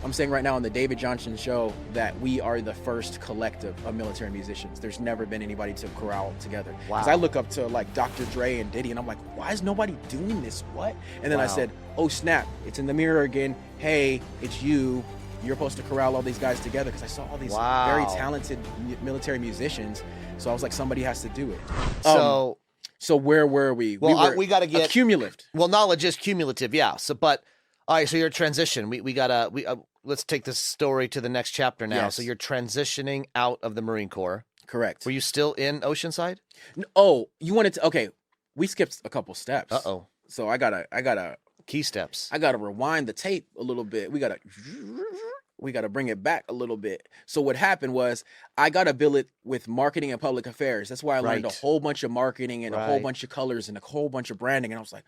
I'm saying right now on the David Johnson show that we are the first collective of military musicians. There's never been anybody to corral together. Because I look up to like Dr. Dre and Diddy, and I'm like, why is nobody doing this? What? And then I said, oh snap, it's in the mirror again. Hey, it's you. You're supposed to corral all these guys together, because I saw all these very talented military musicians. So I was like, somebody has to do it. So where were we? Well, we got to get cumulative. Well, knowledge is cumulative, yeah. So, but all right. So your transition. We gotta let's take this story to the next chapter now. Yes. So you're transitioning out of the Marine Corps. Correct. Were you still in Oceanside? Oh, you wanted to? Okay, we skipped a couple steps. Uh-oh. So I gotta key steps. I gotta rewind the tape a little bit. We gotta bring it back a little bit. So what happened was I got a billet with marketing and public affairs. That's why I learned a whole bunch of marketing and a whole bunch of colors and a whole bunch of branding. And I was like,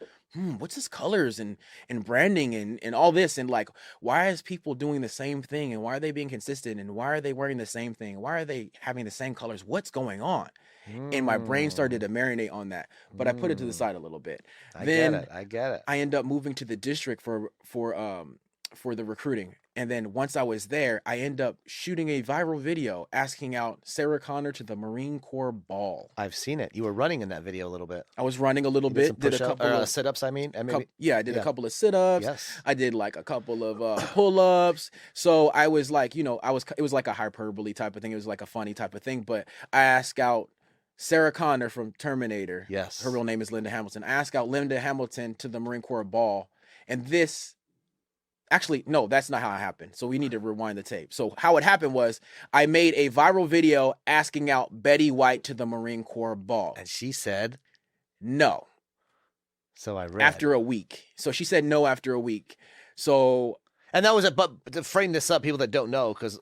what's this colors and branding and all this? And like, why is people doing the same thing? And why are they being consistent? And why are they wearing the same thing? Why are they having the same colors? What's going on? And my brain started to marinate on that, but I put it to the side a little bit. I get it. I end up moving to the district for the recruiting. And then once I was there, I end up shooting a viral video asking out Sarah Connor to the Marine Corps ball. I've seen it. You were running in that video a little bit. I was running a little bit. Did a couple of sit-ups, I mean. I did a couple of sit-ups. Yes. I did like a couple of pull-ups. So I was like, it was like a hyperbole type of thing. It was like a funny type of thing. But I asked out Sarah Connor from Terminator. Yes. Her real name is Linda Hamilton. I asked out Linda Hamilton to the Marine Corps ball. And this... Actually, no, that's not how it happened. So we need to rewind the tape. So how it happened was I made a viral video asking out Betty White to the Marine Corps ball. And she said no. So I read. After a week. So she said no after a week. So... And that was it. But to frame this up, people that don't know, because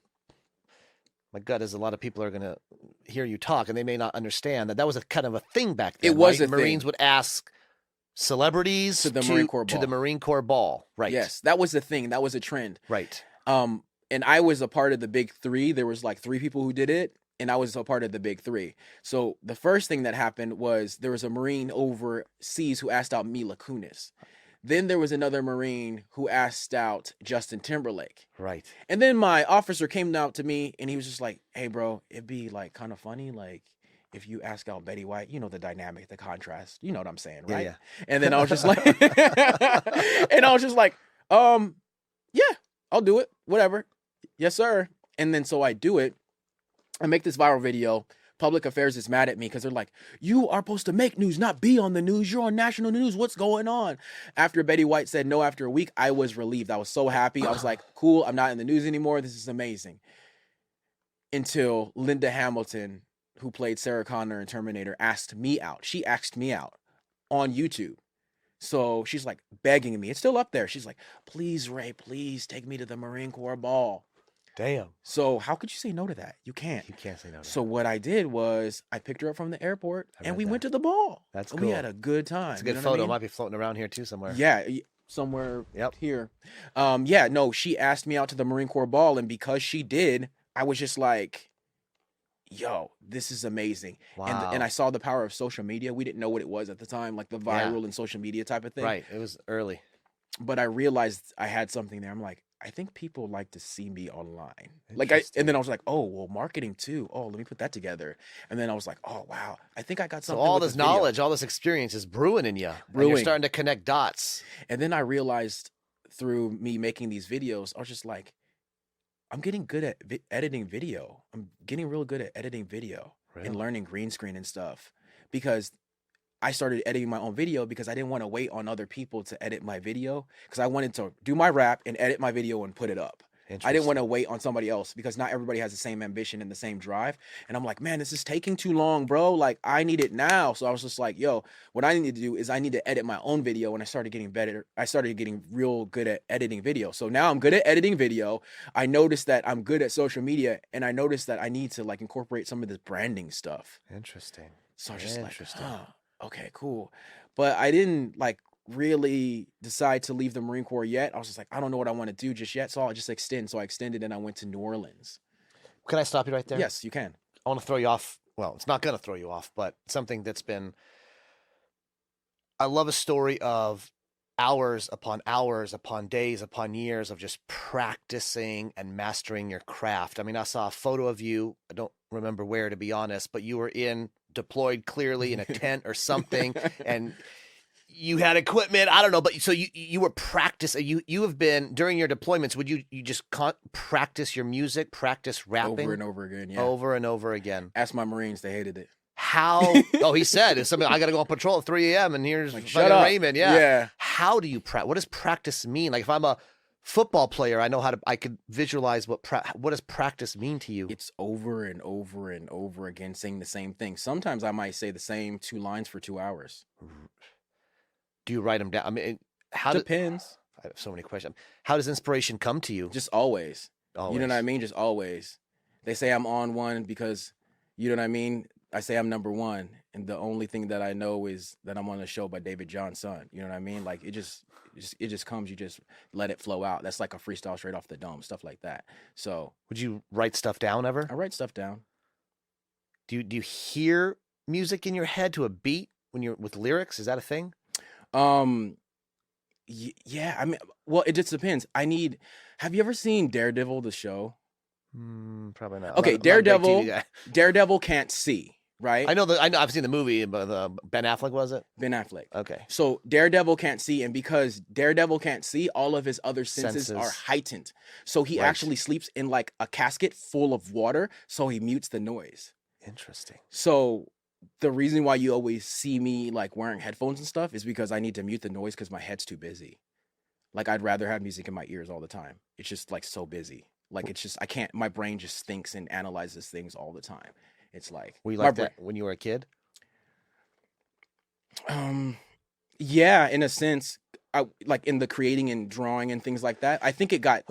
my gut is a lot of people are going to hear you talk and they may not understand that was a kind of a thing back then. It was a Marines thing. Would ask celebrities to the Marine Corps ball. To the Marine Corps ball. Right. Yes, that was the thing. That was a trend. Right. And I was a part of the big three. There was like 3 people who did it, and I was a part of the big 3. So the first thing that happened was there was a Marine overseas who asked out Mila Kunis. Then there was another Marine who asked out Justin Timberlake. Right. And then my officer came out to me, and he was just like, hey, bro, it'd be like kind of funny, like, if you ask out Betty White, you know, the dynamic, the contrast, you know what I'm saying, right? Yeah. And then I was just like, yeah, I'll do it. Whatever. Yes, sir. And then so I do it. I make this viral video. Public Affairs is mad at me because they're like, you are supposed to make news, not be on the news. You're on national news. What's going on? After Betty White said no after a week, I was relieved. I was so happy. I was like, cool, I'm not in the news anymore. This is amazing. Until Linda Hamilton, who played Sarah Connor in Terminator, asked me out. She asked me out on YouTube. So she's like begging me. It's still up there. She's like, please, Ray, please take me to the Marine Corps ball. Damn. So how could you say no to that? You can't. You can't say no to that. So what I did was I picked her up from the airport and we went to the ball. That's cool. cool. We had a good time. It's a good photo. Might be floating around here too somewhere. Yeah, somewhere here. No, she asked me out to the Marine Corps ball, and because she did, I was just like, yo, this is amazing. Wow. And I saw the power of social media. We didn't know what it was at the time, like the viral and social media type of thing. Right. It was early. But I realized I had something there. I'm like, I think people like to see me online. And then I was like, oh, well, marketing too. Oh, let me put that together. And then I was like, oh, wow, I think I got something. So all with this video. knowledge, all this experience is brewing in you. And you're starting to connect dots. And then I realized through me making these videos, I was just like, I'm getting good at editing video. I'm getting real good at editing video and learning green screen and stuff, because I started editing my own video because I didn't want to wait on other people to edit my video, because I wanted to do my rap and edit my video and put it up. I didn't want to wait on somebody else, because not everybody has the same ambition and the same drive. And I'm like, man, this is taking too long, bro. Like, I need it now. So I was just like, yo, what I need to do is I need to edit my own video. And I started getting better. I started getting real good at editing video. So now I'm good at editing video. I noticed that I'm good at social media, and I noticed that I need to like incorporate some of this branding stuff. Interesting. So I was just like, okay, cool. But I didn't like really decide to leave the Marine Corps yet. I was just like, I don't know what I want to do just yet. So I'll just extend. So I extended and I went to New Orleans. Can I stop you right there? Yes, you can. I want to throw you off. Well, it's not going to throw you off, but something that's been, I love a story of hours upon days upon years of just practicing and mastering your craft. I mean, I saw a photo of you. I don't remember where, to be honest, but you were deployed clearly in a tent or something, and you had equipment. I don't know, but so you were practicing. You have been during your deployments. Would you just practice your music, practice rapping over and over again? Yeah, over and over again. Ask my Marines; they hated it. How? Oh, he said it's something. I got to go on patrol at 3 a.m. and here's Like, fucking shut up. Raymond. Yeah. Yeah. How do you practice? What does practice mean? Like if I'm a football player, I know how to. I could visualize what does practice mean to you? It's over and over and over again, saying the same thing. Sometimes I might say the same 2 lines for 2 hours. Do you write them down? I mean, how Depends. I have so many questions. How does inspiration come to you? Just always. Always. You know what I mean? Just always. They say I'm on one because, you know what I mean? I say I'm number one, and the only thing that I know is that I'm on a show by David John's son. You know what I mean? Like it just comes. You just let it flow out. That's like a freestyle straight off the dome, stuff like that. So, would you write stuff down ever? I write stuff down. Do you hear music in your head to a beat when you're with lyrics? Is that a thing? Yeah. I mean, well, it just depends. Have you ever seen Daredevil the show? Probably not. Okay, Daredevil can't see. Right? I know. I've seen the movie, but Ben Affleck, was it? Ben Affleck. Okay. So Daredevil can't see, and because Daredevil can't see, all of his other senses are heightened. So he actually sleeps in like a casket full of water, so he mutes the noise. Interesting. So the reason why you always see me like wearing headphones and stuff is because I need to mute the noise because my head's too busy. Like I'd rather have music in my ears all the time. It's just like so busy. Like it's just I can't. My brain just thinks and analyzes things all the time. It's like were you like that when you were a kid? Yeah, in a sense, I like in the creating and drawing and things like that. I think it got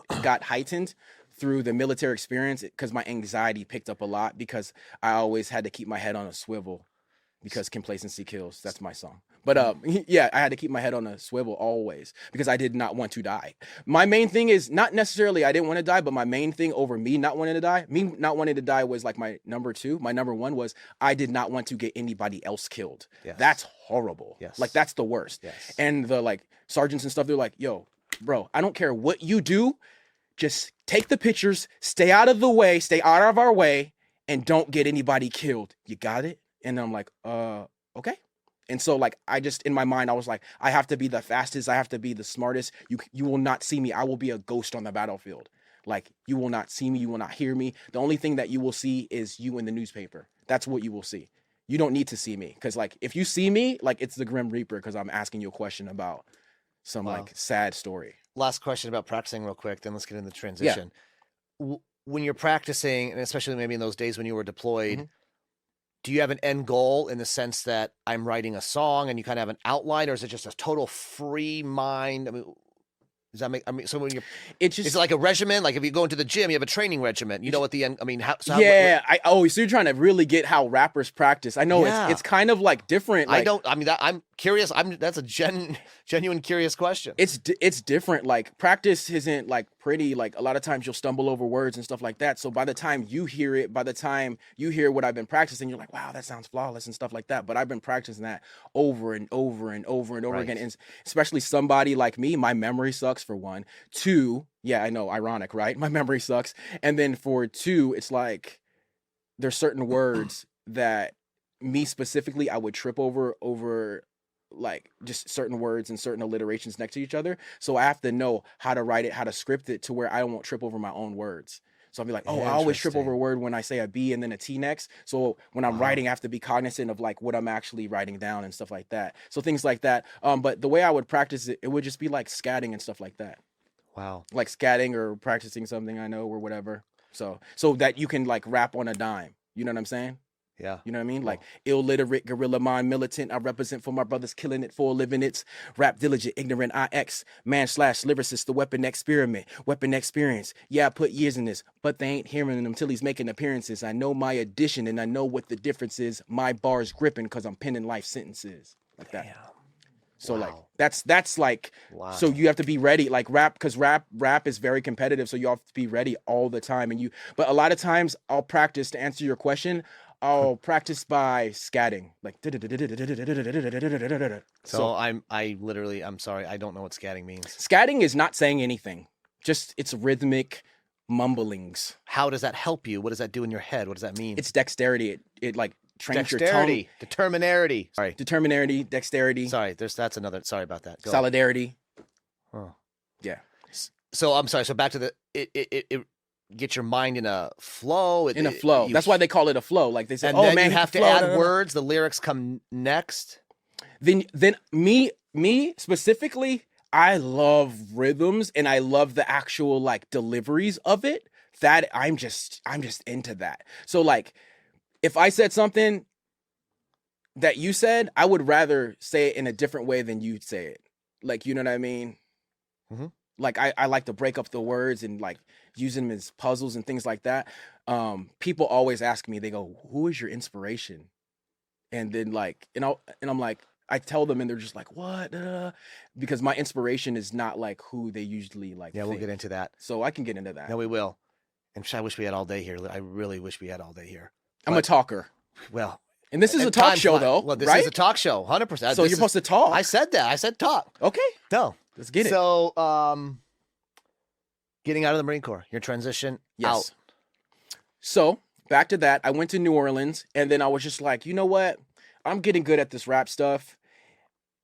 heightened through the military experience because my anxiety picked up a lot because I always had to keep my head on a swivel because complacency kills. That's my song. But yeah, I had to keep my head on a swivel always because I did not want to die. My main thing is not necessarily I didn't want to die, but my main thing over me not wanting to die was like my number 2. My number 1 was I did not want to get anybody else killed. Yes. That's horrible. Yes. Like that's the worst. Yes. And the like sergeants and stuff, they're like, yo, bro, I don't care what you do. Just take the pictures, stay out of our way, and don't get anybody killed. You got it? And I'm like, okay. And so like I just in my mind I was like I have to be the fastest, I have to be the smartest. You will not see me. I will be a ghost on the battlefield. Like you will not see me, you will not hear me. The only thing that you will see is you in the newspaper. That's what you will see. You don't need to see me cuz like if you see me, like it's the Grim Reaper cuz I'm asking you a question about some like sad story. Last question about practicing real quick, then let's get into the transition. Yeah. When you're practicing, and especially maybe in those days when you were deployed, do you have an end goal in the sense that I'm writing a song and you kind of have an outline, or is it just a total free mind? I mean, does that make? I mean, so when you're, is it like a regimen? Like if you go into the gym, you have a training regimen. You know what the end? I mean, how? So yeah. So you're trying to really get how rappers practice. I know it's kind of like different. Like, I'm curious. That's a genuine curious question. It's different. Like practice isn't like pretty. Like a lot of times you'll stumble over words and stuff like that. So by the time you hear what I've been practicing, you're like, wow, that sounds flawless and stuff like that. But I've been practicing that over and over and over and over again. And especially somebody like me, my memory sucks for 1. 2, yeah, I know, ironic, right? My memory sucks. And then for 2, it's like there's certain words that me specifically I would trip over like just certain words and certain alliterations next to each other. So I have to know how to write it, how to script it to where I won't trip over my own words. So I'll be like, oh, I always trip over a word when I say a B and then a T next. So when I'm writing, I have to be cognizant of like what I'm actually writing down and stuff like that. So things like that. But the way I would practice it, it would just be like scatting and stuff like that. Wow. Like scatting or practicing something I know or whatever. So that you can like rap on a dime. You know what I'm saying? Yeah. You know what I mean? Cool. Like illiterate, guerrilla mind, militant. I represent for my brothers killing it for a living. It's rap diligent, ignorant, IX, man/lyricist, the weapon experiment, weapon experience. Yeah, I put years in this, but they ain't hearing him till he's making appearances. I know my addition and I know what the difference is. My bar's gripping because I'm penning life sentences. Like that. Damn. So like that's like so you have to be ready like rap because rap is very competitive, so you have to be ready all the time. But a lot of times I'll practice to answer your question. I'll practice by scatting, like. So I'm sorry, I don't know what scatting means. Scatting is not saying anything. Just it's rhythmic mumblings. How does that help you? What does that do in your head? What does that mean? It's dexterity. It like trains your tongue. Dexterity, determinarity. Sorry, Determinarity, dexterity. sorry. That's another. Sorry about that. Go. Solidarity. Oh. Yeah. So I'm sorry. So back to the it get your mind in a flow. In a flow. That's why they call it a flow. Like they say, and oh then man, you have to flow, add words. The lyrics come next. Then me specifically, I love rhythms and I love the actual like deliveries of it. That I'm just into that. So like if I said something that you said, I would rather say it in a different way than you say it. Like, you know what I mean? Mm-hmm. Like I like to break up the words and like use them as puzzles and things like that. People always ask me, they go, who is your inspiration? And then like, and I'm like, I tell them and they're just like, what? Because my inspiration is not like who they usually like. Yeah, think. we'll get into that. So I can get into that. No, we will. And I wish we had all day here. I really wish we had all day here. I'm a talker. Well, and this is a talk show though, well, this right? is a talk show, 100%. So you're supposed to talk. I said that. I said talk. Okay. No. Let's get it. So, getting out of the Marine Corps, your transition out. So back to that, I went to New Orleans and then I was just like, you know what? I'm getting good at this rap stuff.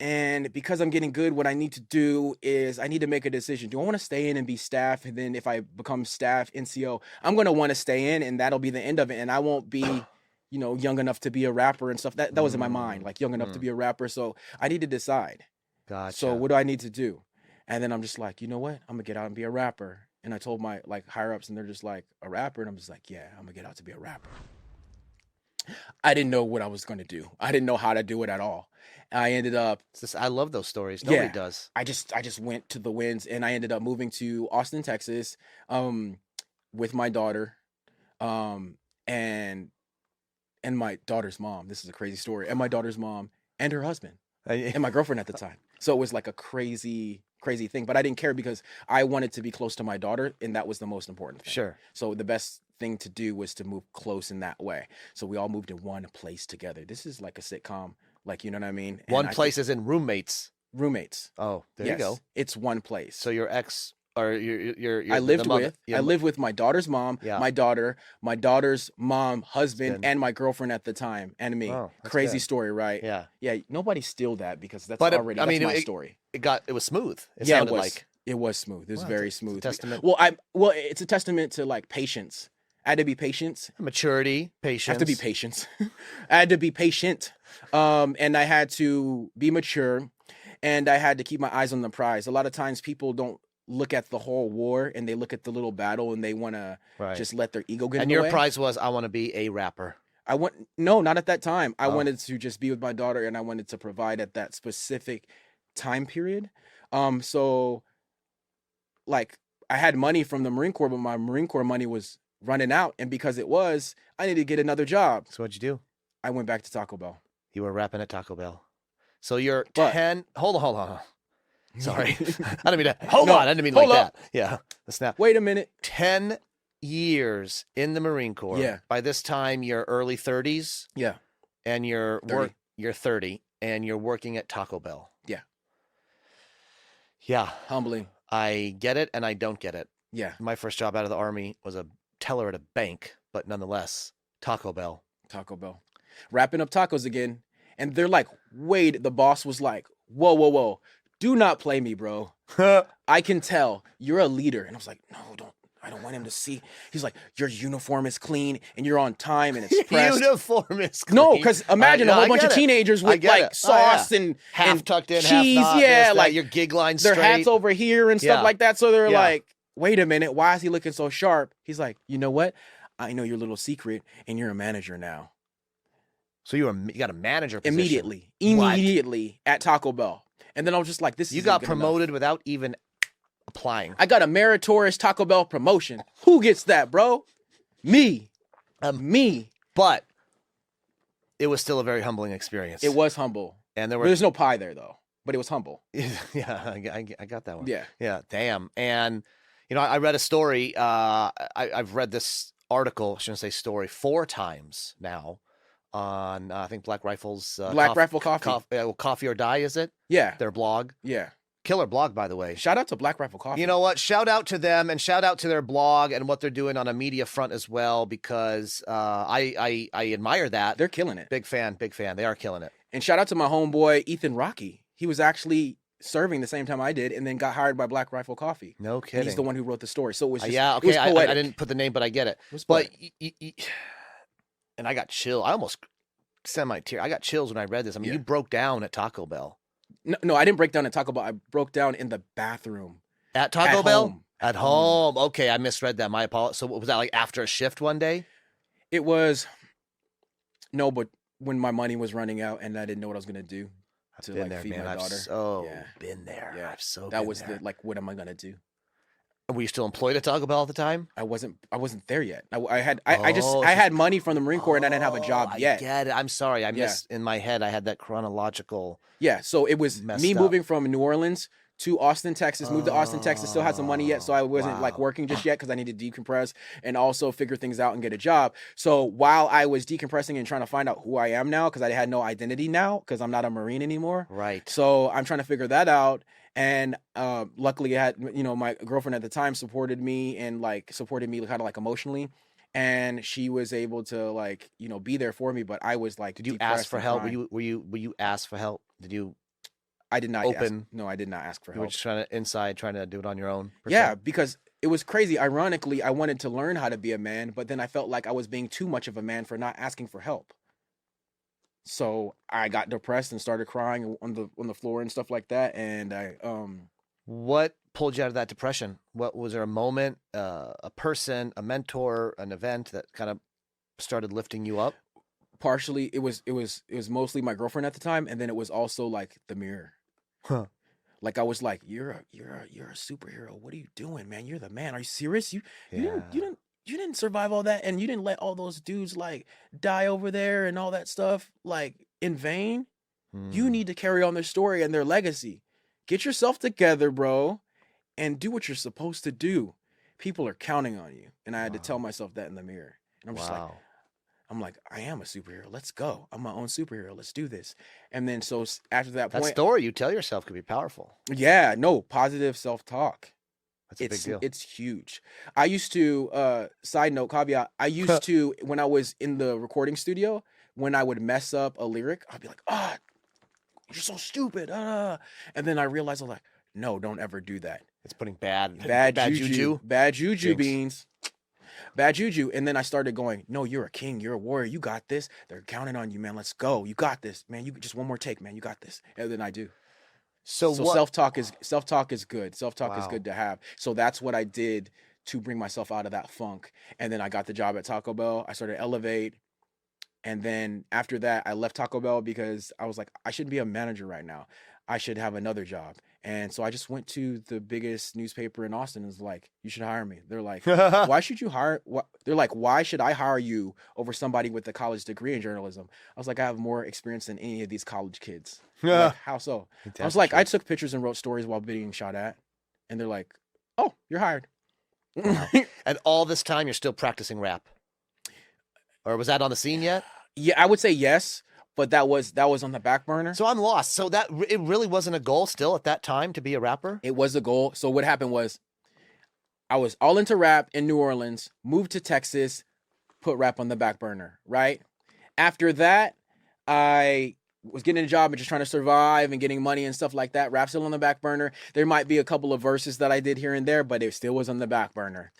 And because I'm getting good, what I need to do is I need to make a decision. Do I want to stay in and be staff? And then if I become staff NCO, I'm going to want to stay in and that'll be the end of it. And I won't be, you know, young enough to be a rapper and stuff. That was in my mind, like young enough to be a rapper. So I need to decide. Gotcha. So what do I need to do? And then I'm just like, you know what? I'm going to get out and be a rapper. And I told my like higher ups and they're just like, a rapper? And I'm just like, yeah, I'm going to get out to be a rapper. I didn't know what I was going to do. I didn't know how to do it at all. I ended up. I love those stories. Nobody does. I just went to the winds and I ended up moving to Austin, Texas, with my daughter, and my daughter's mom. This is a crazy story. And my daughter's mom and her husband and my girlfriend at the time. So it was like a crazy thing. But I didn't care because I wanted to be close to my daughter, and that was the most important thing. Sure. So the best thing to do was to move close in that way. So we all moved in one place together. This is like a sitcom. Like, you know what I mean? One place is in roommates. Roommates. Oh, there you go. It's one place. So your ex or your I lived with my daughter's mom, my daughter, my daughter's mom, husband, and my girlfriend at the time, and me. Oh, crazy story, right? Yeah. Yeah. Nobody steal that because that's my story. It was smooth. It was smooth. It was very smooth. It's a testament. It's a testament to like patience. I had to be patient. Maturity, patience. I have to be patient. I had to be patient. And I had to be mature, and I had to keep my eyes on the prize. A lot of times people don't look at the whole war and they look at the little battle and they want to just let their ego get in the way. And your prize was, I want to be a rapper. No, not at that time. I wanted to just be with my daughter and I wanted to provide at that specific time period. So like I had money from the Marine Corps, but my Marine Corps money was running out. And because I needed to get another job. So what'd you do? I went back to Taco Bell. You were rapping at Taco Bell. So you're 10. Hold on. Sorry. I didn't mean to. Hold on. I didn't mean like that. Yeah. The snap. Wait a minute. 10 years in the Marine Corps. Yeah. By this time, you're early 30s. Yeah. And you're 30 and you're working at Taco Bell. Yeah. Yeah. Humbling. I get it and I don't get it. Yeah. My first job out of the Army was a teller at a bank, but nonetheless, Taco Bell. Wrapping up tacos again. And they're like, Wade, the boss was like, whoa. Do not play me, bro. I can tell you're a leader. And I was like, no, I don't want him to see. He's like, your uniform is clean and you're on time and it's pressed. Uniform is clean. No, because imagine a whole bunch of teenagers with like sauce and half tucked in, cheese. Half not, yeah, like your gig line straight. Their hats over here and stuff like that. So they're like, wait a minute, why is he looking so sharp? He's like, you know what? I know your little secret and you're a manager now. So you got a manager position. Immediately at Taco Bell. And then I was just like, you got promoted without even applying. I got a meritorious Taco Bell promotion. Who gets that, bro? Me. Me. But it was still a very humbling experience. It was humble. And there's no pie there, though. But it was humble. Yeah, I got that one. Yeah. Yeah, damn. And, I read a story. I've read this article, I shouldn't say story, 4 times now. on I think Black Rifle's Black Rifle Coffee. Coffee or Die, is it? Yeah. Their blog. Yeah. Killer blog, by the way. Shout out to Black Rifle Coffee. You know what? Shout out to them and shout out to their blog and what they're doing on a media front as well, because I admire that. They're killing it. Big fan. They are killing it. And shout out to my homeboy Ethan Rocky. He was actually serving the same time I did, and then got hired by Black Rifle Coffee. No kidding. And he's the one who wrote the story. So it was just, yeah, okay. It was poetic. I didn't put the name, but I get it. It was but poetic. and I got chill. I almost semi-tear. I got chills when I read this. I mean, Yeah. you broke down at Taco Bell. No, I didn't break down at Taco Bell. I broke down in the bathroom. At Taco At Bell? home. At home. Okay, I misread that. My apologies. So was that like after a shift one day? It was but when my money was running out and I didn't know what I was gonna do to Been like there, feed man. my daughter. I've been there. Yeah. I've so That been was there. what am I gonna do? Were you still employed at Taco Bell at the time? I wasn't there yet. I had money from the Marine Corps and I didn't have a job yet. I get it. I'm sorry. I missed in my head. I had that chronological. Yeah, so it was Messed me up. moving from New Orleans to Austin, Texas. Moved to Austin, Texas. Still had some money yet, so I wasn't like Wow. working just yet because I needed to decompress and also figure things out and get a job. So while I was decompressing and trying to find out who I am now, because I had no identity now, because I'm not a Marine anymore. Right. So I'm trying to figure that out. And luckily, I had my girlfriend at the time supported me and supported me kind of like emotionally. And she was able to be there for me, but I was like, Did you ask for help? Were you asked for help? Did you? I did not open? No, I did not ask for You were help. just trying to do it on your own. per Yeah, se? because it was crazy. Ironically, I wanted to learn how to be a man, but then I felt like I was being too much of a man for not asking for help. So I got depressed and started crying on the floor and stuff like that. And What pulled you out of that depression? What was there a moment, a person, a mentor, an event that kind of started lifting you up? partially it was mostly my girlfriend at the time, and then it was also like the mirror. Huh. Like I was like, you're a superhero. What are you doing, man? You're the man. Are you serious? You Yeah. didn't survive all that, and you didn't let all those dudes like die over there and all that stuff like in vain. You Hmm. need to carry on their story and their legacy. Get yourself together, bro, and do what you're supposed to do. People are counting on you. And I had to Wow. tell myself that in the mirror. And I'm just like, Wow. I am a superhero. Let's go. I'm my own superhero. Let's do this. And then so after that That point, story you tell yourself could be powerful. yeah, no, positive self-talk. That's a big deal. It's huge. I used to side note caveat, I used to when I was in the recording studio, when I would mess up a lyric, I'd be like, you're so stupid. And then I realized I was like, no, don't ever do that. It's putting bad Juju. Bad juju Jinx. beans. Bad juju. And then I started going, no, you're a king. You're a warrior. You got this. They're counting on you, man. Let's go. You got this, man. You just one more take, man. You got this. And then I do. So what? self-talk is good. Self-talk is Wow. good to have. So that's what I did to bring myself out of that funk. And then I got the job at Taco Bell. I started to elevate. And then after that, I left Taco Bell because I was like, I shouldn't be a manager right now. I should have another job. And so I just went to the biggest newspaper in Austin and was like, you should hire me. They're like, why should you hire? They're like, why should I hire you over somebody with a college degree in journalism? I was like, I have more experience than any of these college kids. They're like, how so? I was like, I took pictures and wrote stories while being shot at. And they're like, oh, you're hired. Wow. And all this time you're still practicing rap, or was that on the scene yet? Yeah, I would say yes, but that was on the back burner. So I'm lost. So that it really wasn't a goal still at that time to be a rapper. It was a goal. So what happened was I was all into rap in New Orleans, moved to Texas, put rap on the back burner, right? After that, I was getting a job and just trying to survive and getting money and stuff like that. Rap still on the back burner. There might be a couple of verses that I did here and there, but it still was on the back burner.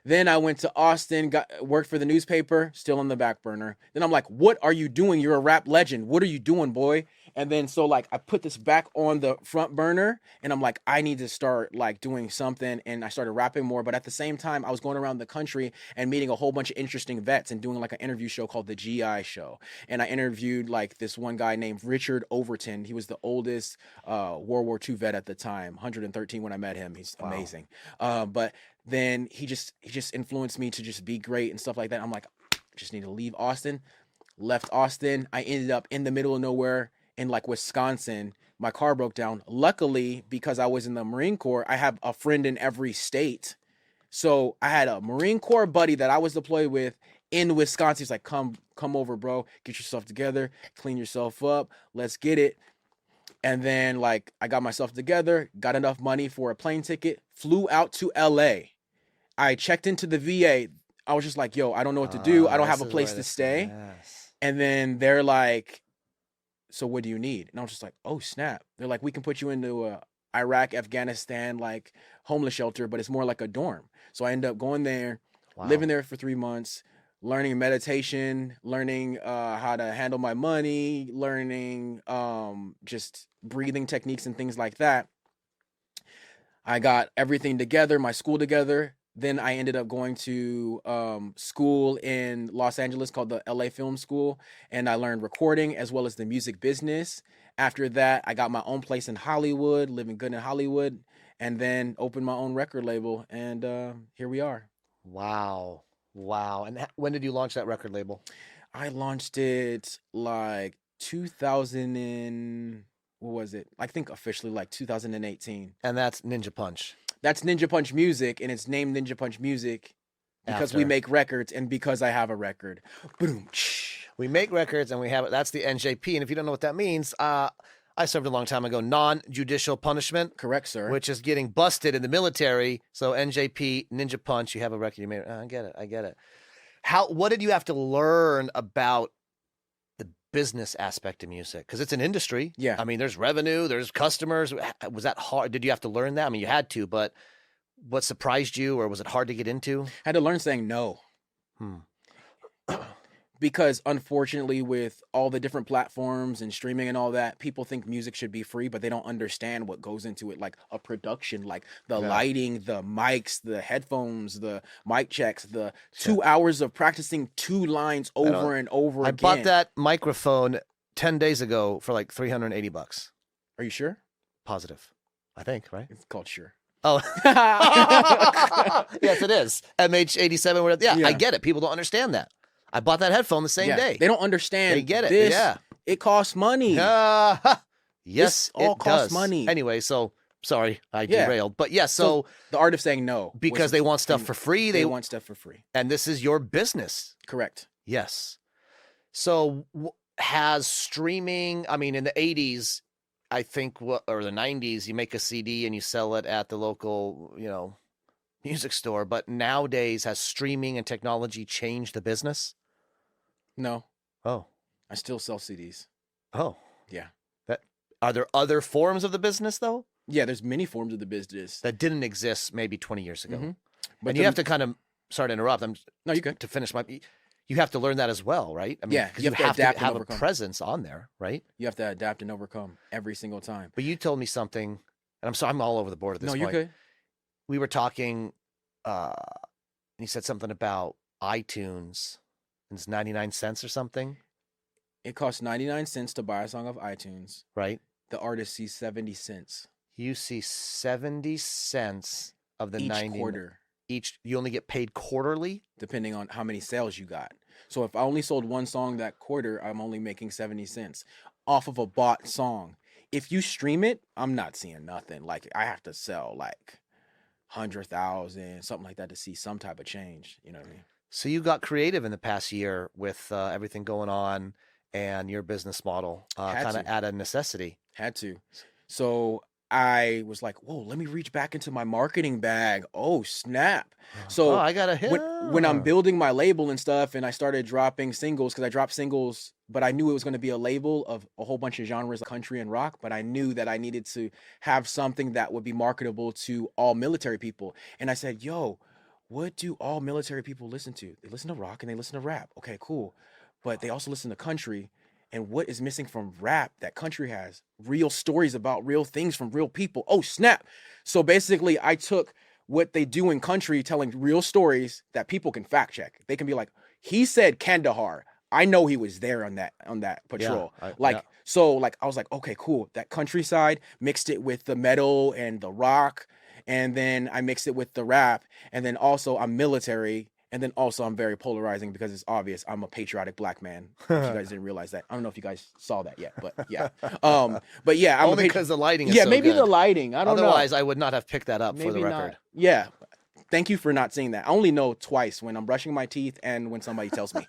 Then I went to Austin, worked for the newspaper, still on the back burner. Then I'm like, what are you doing? You're a rap legend. What are you doing, boy? And then so like I put this back on the front burner and I'm like, I need to start like doing something. And I started rapping more. But at the same time, I was going around the country and meeting a whole bunch of interesting vets and doing like an interview show called the GI Show. And I interviewed like this one guy named Richard Overton. He was the oldest World War II vet at the time, 113 when I met him. He's amazing. But then he just influenced me to just be great and stuff like that. I'm like, I just need to leave Austin. Left Austin. I ended up in the middle of nowhere in like Wisconsin. My car broke down. Luckily, because I was in the Marine Corps, I have a friend in every state. So I had a Marine Corps buddy that I was deployed with in Wisconsin. He's like, come over, bro. Get yourself together. Clean yourself up. Let's get it. And then, like, I got myself together, got enough money for a plane ticket, flew out to LA. I checked into the VA. I was just like, yo, I don't know what to do. I don't have a place to stay. Yes. And then they're like, so what do you need? And I was just like, oh, snap. They're like, we can put you into a Iraq, Afghanistan, like, homeless shelter, but it's more like a dorm. So I ended up going there, living there for 3 months, learning meditation, learning how to handle my money, learning just breathing techniques and things like that. I got everything together, my school together. Then I ended up going to school in Los Angeles called the LA Film School, and I learned recording as well as the music business. After that, I got my own place in Hollywood, living good in Hollywood, and then opened my own record label, and here we are. Wow. And when did you launch that record label? I launched it like 2000 and what was it? I think officially like 2018. And that's Ninja Punch. That's Ninja Punch Music, and it's named Ninja Punch Music because we make records and because I have a record. Boom. We make records and we have it. That's the NJP. And if you don't know what that means, I served a long time ago, non-judicial punishment. Correct, sir. Which is getting busted in the military. So NJP, Ninja Punch, you have a record you made. I get it. What did you have to learn about the business aspect of music? Because it's an industry. Yeah. I mean, there's revenue, there's customers. Was that hard? Did you have to learn that? I mean, you had to, but what surprised you, or was it hard to get into? I had to learn saying no. Because unfortunately, with all the different platforms and streaming and all that, people think music should be free, but they don't understand what goes into it, like a production, like the lighting, the mics, the headphones, the mic checks, the 2 hours of practicing 2 lines over and over again. I bought that microphone 10 days ago for like $380. Are you sure? Positive. I think, right? It's called Sure. Oh, yes, it is. MH87. Yeah, I get it. People don't understand that. I bought that headphone the same day. They don't understand. They get it. It costs money. Yes, it costs money. Anyway, so sorry, I derailed. But yes, so the art of saying no. Because they want stuff for free. They want stuff for free. And this is your business. Correct. Yes. So has streaming, I mean, in the 80s, I think, or the 90s, you make a CD and you sell it at the local, music store. But nowadays, has streaming and technology changed the business? No. Oh. I still sell CDs. Oh. Yeah. Are there other forms of the business, though? Yeah, there's many forms of the business. That didn't exist maybe 20 years ago. Mm-hmm. But you have to kind of, sorry to interrupt. No, you good. To finish you have to learn that as well, right? I mean, yeah, because you have to have a presence on there, right? You have to adapt and overcome every single time. But you told me something, and I'm sorry, I'm all over the board at this point. No, you're good. We were talking, and you said something about iTunes, and it's 99 cents or something. It costs 99 cents to buy a song off iTunes. Right. The artist sees 70 cents. You see 70 cents of the 90 quarter. You only get paid quarterly? Depending on how many sales you got. So if I only sold one song that quarter, I'm only making 70 cents off of a bought song. If you stream it, I'm not seeing nothing. Like, I have to sell like 100,000, something like that to see some type of change. You know what I mean? So you got creative in the past year with everything going on and your business model kind of out of necessity. Had to. So I was like, whoa, let me reach back into my marketing bag. Oh, snap. So I got to hit. When I'm building my label and stuff, and I started dropping singles, because I dropped singles, but I knew it was going to be a label of a whole bunch of genres of country and rock, but I knew that I needed to have something that would be marketable to all military people. And I said, yo, what do all military people listen to? They listen to rock and they listen to rap. Okay, cool. But they also listen to country. And what is missing from rap that country has? Real stories about real things from real people. Oh, snap. So basically, I took what they do in country, telling real stories that people can fact check. They can be like, he said Kandahar. I know he was there on that patrol. So I was like, okay, cool. That countryside, mixed it with the metal and the rock. And then I mixed it with the rap. And then also I'm military. And then also I'm very polarizing because it's obvious I'm a patriotic black man. If you guys didn't realize that. I don't know if you guys saw that yet, but yeah. But yeah, I'm only because the lighting is yeah, so maybe good. the lighting. I don't know. Otherwise, I would not have picked that up for the record. Yeah. Thank you for not seeing that. I only know twice, when I'm brushing my teeth and when somebody tells me.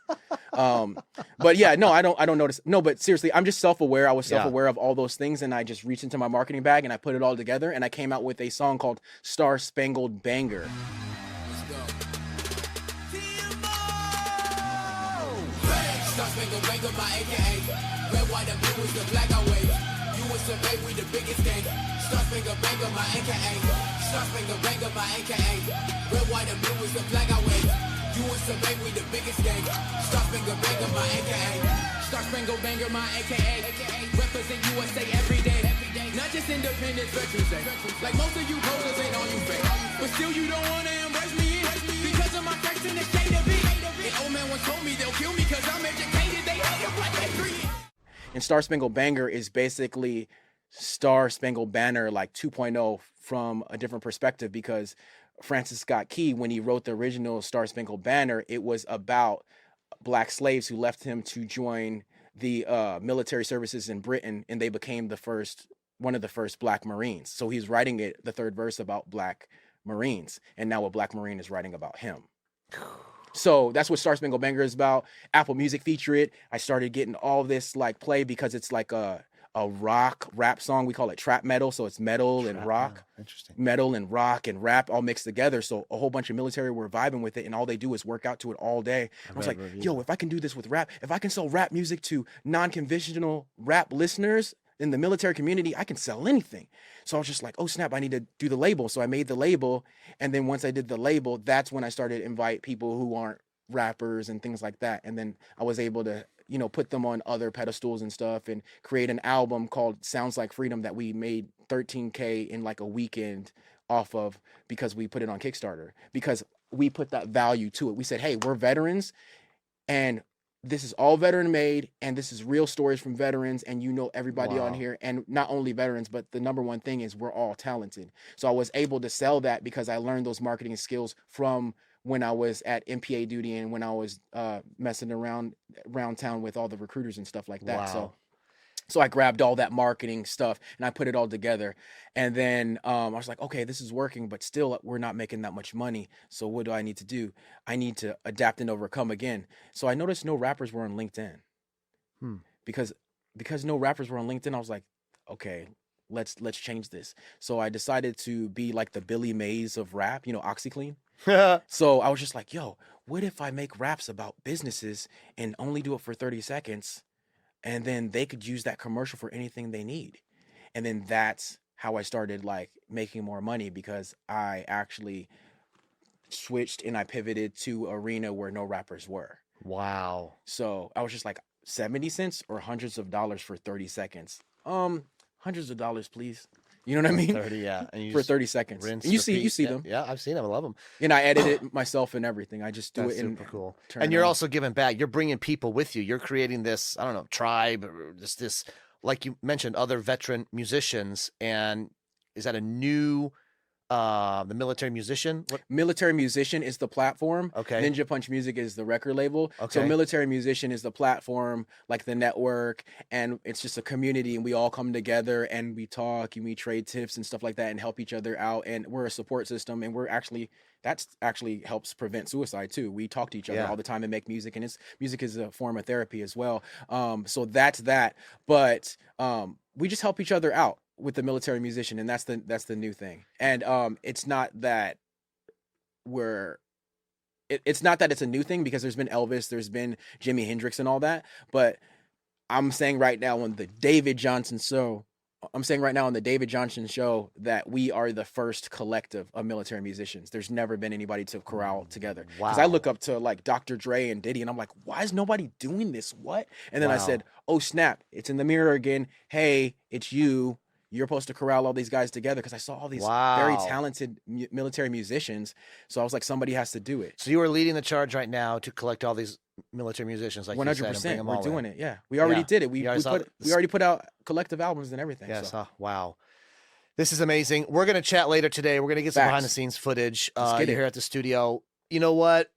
But yeah, no, I don't notice. No, but seriously, I'm just self-aware. I was self-aware of all those things, and I just reached into my marketing bag and I put it all together, and I came out with a song called Star Spangled Banger. Star Spangled Banger, my AKA. Red, white, and blue is the flag I wave. You and survey, we the biggest gang. Star Spangled Banger, my AKA. Star Spangled Banger, my AKA. Red, white, and blue is the flag I wave. You and survey, we the biggest gang. Star Spangled Banger, my AKA. Star Spangled Banger, my AKA. Represent USA every day. Not just Independence Veterans Day. Like most of you posers ain't on you fake. But still you don't wanna embrace me in. Because of my text in the state of it. And old man once told me they'll kill me because I'm educated. They hate them like they free. And Star Spangled Banger is basically Star Spangled Banner like 2.0 from a different perspective, because Francis Scott Key, when he wrote the original Star Spangled Banner, it was about black slaves who left him to join the military services in Britain, and they became one of the first black Marines. So he's writing the third verse about black Marines, and now a black Marine is writing about him. So that's what Star Spangled Banger is about. Apple Music feature it. I started getting all this like play because it's like a rock rap song. We call it trap metal. So it's metal and rock. Interesting. Metal and rock and rap all mixed together. So a whole bunch of military were vibing with it, and all they do is work out to it all day. I was like, yo, if I can do this with rap, if I can sell rap music to non-conventional rap listeners in the military community, I can sell anything. So I was just like, oh snap, I need to do the label. So I made the label. And then once I did the label, that's when I started to invite people who aren't rappers and things like that. And then I was able to, put them on other pedestals and stuff, and create an album called Sounds Like Freedom that we made $13K in like a weekend off of, because we put it on Kickstarter, because we put that value to it. We said, hey, we're veterans, and this is all veteran made, and this is real stories from veterans, and everybody on here, and not only veterans, but the number one thing is we're all talented. So I was able to sell that because I learned those marketing skills from when I was at MPA duty and when I was messing around town with all the recruiters and stuff like that. Wow. So I grabbed all that marketing stuff and I put it all together. And then I was like, okay, this is working, but still we're not making that much money. So what do I need to do? I need to adapt and overcome again. So I noticed no rappers were on LinkedIn. Because no rappers were on LinkedIn, I was like, okay, let's change this. So I decided to be like the Billy Mays of rap, OxyClean. So I was just like, yo, what if I make raps about businesses and only do it for 30 seconds? And then they could use that commercial for anything they need. And then that's how I started like making more money, because I actually switched and I pivoted to arena where no rappers were. Wow. So I was just like 70 cents or hundreds of dollars for 30 seconds. Hundreds of dollars, please. You know what I mean? 30, yeah. And for 30 seconds. Rinse, and you repeat. see them. Yeah, I've seen them. I love them. And I edit it myself and everything. I just do That's it and super cool. turn And it you're on. also giving back. You're bringing people with you. You're creating this, I don't know, tribe, or this, like you mentioned, other veteran musicians. And is that a new, the Military Musician? What? Military Musician is the platform. Okay. Ninja Punch Music is the record label. Okay. So Military Musician is the platform, like the network, and it's just a community, and we all come together and we talk and we trade tips and stuff like that and help each other out. And we're a support system, and that's actually helps prevent suicide too. We talk to each other all the time and make music, and music is a form of therapy as well. So that's that. But we just help each other out with the Military Musician, and that's the new thing. And it's not that it's not that it's a new thing, because there's been Elvis, there's been Jimi Hendrix and all that, but I'm saying right now on the David Johnson show that we are the first collective of military musicians. There's never been anybody to corral together. Because I look up to like Dr. Dre and Diddy, and I'm like, why is nobody doing this? What? And then I said, oh snap, it's in the mirror again. Hey, it's you. You're supposed to corral all these guys together, because I saw all these very talented military musicians. So I was like, somebody has to do it. So you are leading the charge right now to collect all these military musicians, like 100%. You said, and bring them we're all doing in. it. Yeah, we already did it. We already put out collective albums and everything. Yes. So. Wow. This is amazing. We're going to chat later today. We're going to get some behind the scenes footage here at the studio. You know what?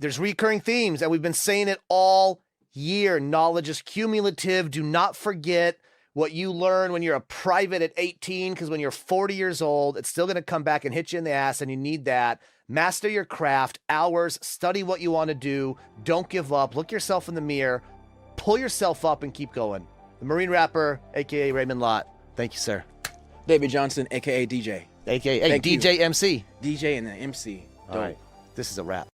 There's recurring themes, and we've been saying it all year. Knowledge is cumulative. Do not forget, what you learn when you're a private at 18, because when you're 40 years old, it's still going to come back and hit you in the ass, and you need that. Master your craft, hours, study what you want to do. Don't give up. Look yourself in the mirror. Pull yourself up and keep going. The Marine Rapper, a.k.a. Raymond Lott. Thank you, sir. David Johnson, a.k.a. DJ. A.k.a. Thank you. DJ MC. DJ and the MC. All right. This is a wrap.